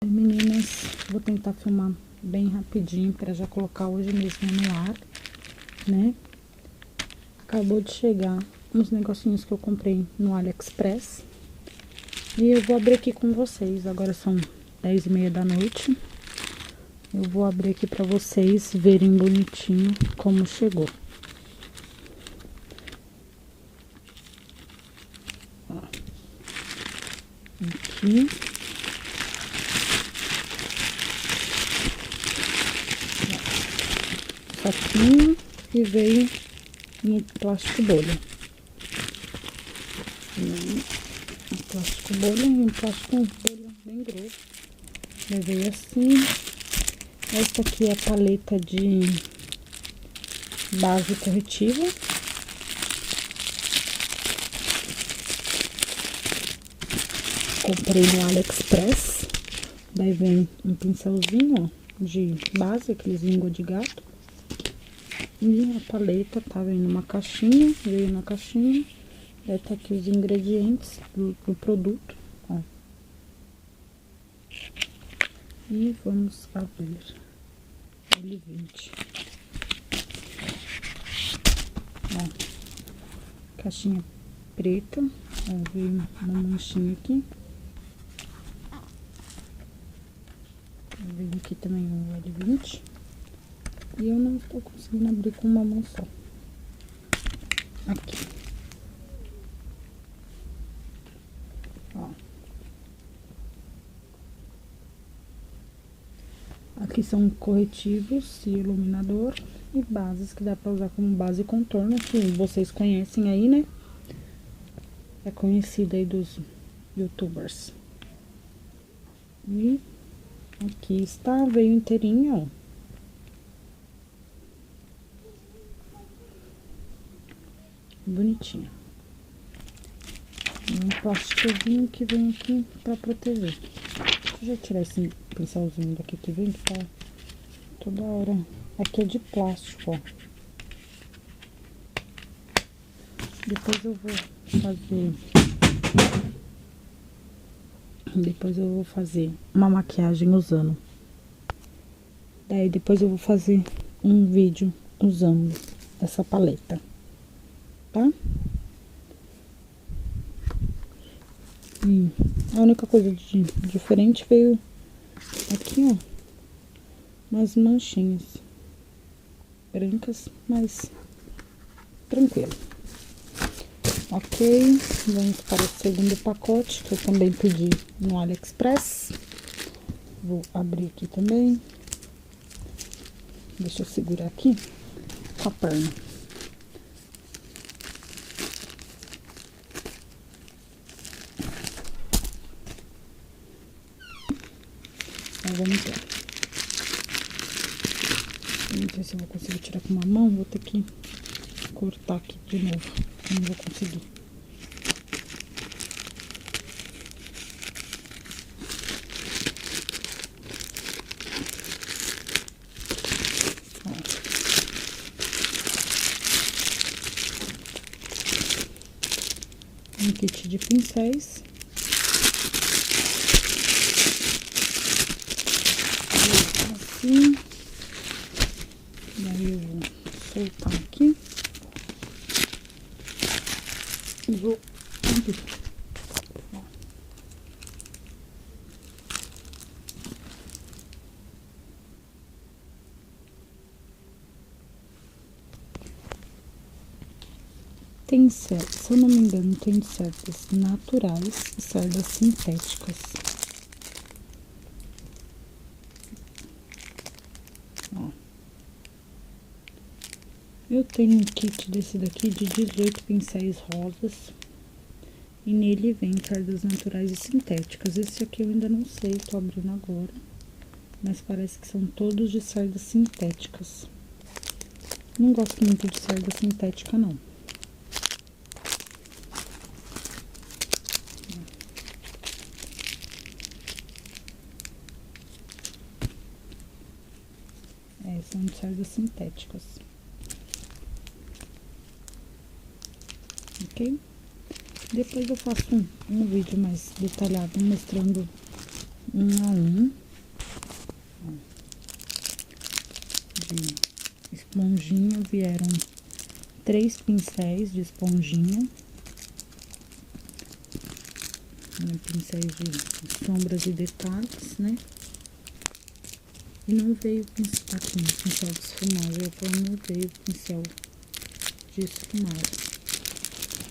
Meninas, vou tentar filmar bem rapidinho para já colocar hoje mesmo no ar, né? Acabou de chegar uns negocinhos que eu comprei no AliExpress e eu vou abrir aqui com vocês. Agora são 10h30 da noite. Eu vou abrir aqui para vocês verem bonitinho como chegou. Ó. Aqui. Saquinho e veio no plástico bolha. Um plástico bolha e um plástico bolha bem grosso. Já veio assim. Essa aqui é a paleta de base corretiva. Comprei no AliExpress. Daí vem um pincelzinho, ó, de base, aqueles língua de gato. E a paleta tá vendo uma caixinha, veio na caixinha. Daí tá aqui os ingredientes do produto, ó. E vamos abrir. L20. Ó, caixinha preta, ó, veio uma manchinha aqui. Veio aqui também o L20. E eu não estou conseguindo abrir com uma mão só. Aqui. Ó. Aqui são corretivos e iluminador e bases que dá pra usar como base e contorno, que vocês conhecem aí, né? É conhecida aí dos YouTubers. E aqui está, veio inteirinho, ó. Bonitinho. E um plásticozinho que vem aqui pra proteger. Deixa eu já tirar esse pincelzinho daqui que vem, que tá toda hora. Aqui é de plástico, ó. Depois eu vou fazer uma maquiagem usando. Daí depois eu vou fazer um vídeo usando essa paleta, tá? E a única coisa de diferente veio aqui, ó, umas manchinhas brancas, mas tranquilo. Ok, vamos para o segundo pacote, que eu também pedi no AliExpress. Vou abrir aqui também. Deixa eu segurar aqui com a perna. Então, vamos ver. Não sei se eu vou conseguir tirar com uma mão, vou ter que cortar aqui de novo. Não vou conseguir. Um kit de pincéis. Assim. Daí eu vou soltar aqui. E vou abrir. Tem cerdas, se eu não me engano, tem cerdas naturais e cerdas sintéticas. Ó. Eu tenho um kit desse daqui de 18 pincéis rosas. E nele vem cerdas naturais e sintéticas. Esse aqui eu ainda não sei, tô abrindo agora. Mas parece que são todos de cerdas sintéticas. Não gosto muito de cerda sintética, não. São de cerdas sintéticas. Ok? Depois eu faço um vídeo mais detalhado mostrando 1 a 1. De esponjinha, vieram 3 pincéis de esponjinha. Pincéis de sombras e detalhes, né? E não veio aqui no pincel de esfumagem, não veio pincel de esfumagem.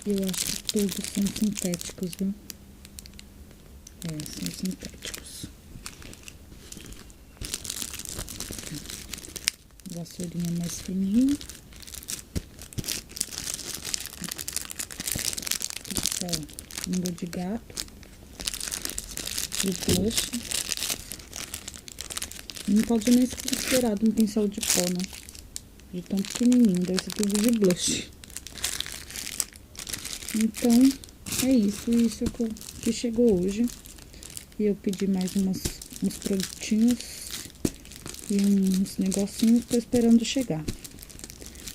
Eu acho que todos são sintéticos, viu? São sintéticos. Vassourinha mais fininha. Pincel língua de gato. De blush. Não pode nem ser considerado um pincel de pó, né? De tão pequenininho, deve ser tudo de blush. Então, é isso. Isso que chegou hoje. E eu pedi mais uns produtinhos e uns negocinhos, tô esperando chegar.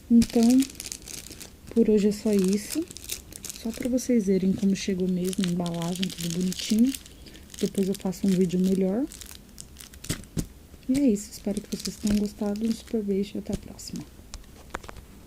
Então, por hoje é só isso. Só pra vocês verem como chegou mesmo, a embalagem, tudo bonitinho. Depois eu faço um vídeo melhor. E é isso, espero que vocês tenham gostado. Um super beijo e até a próxima.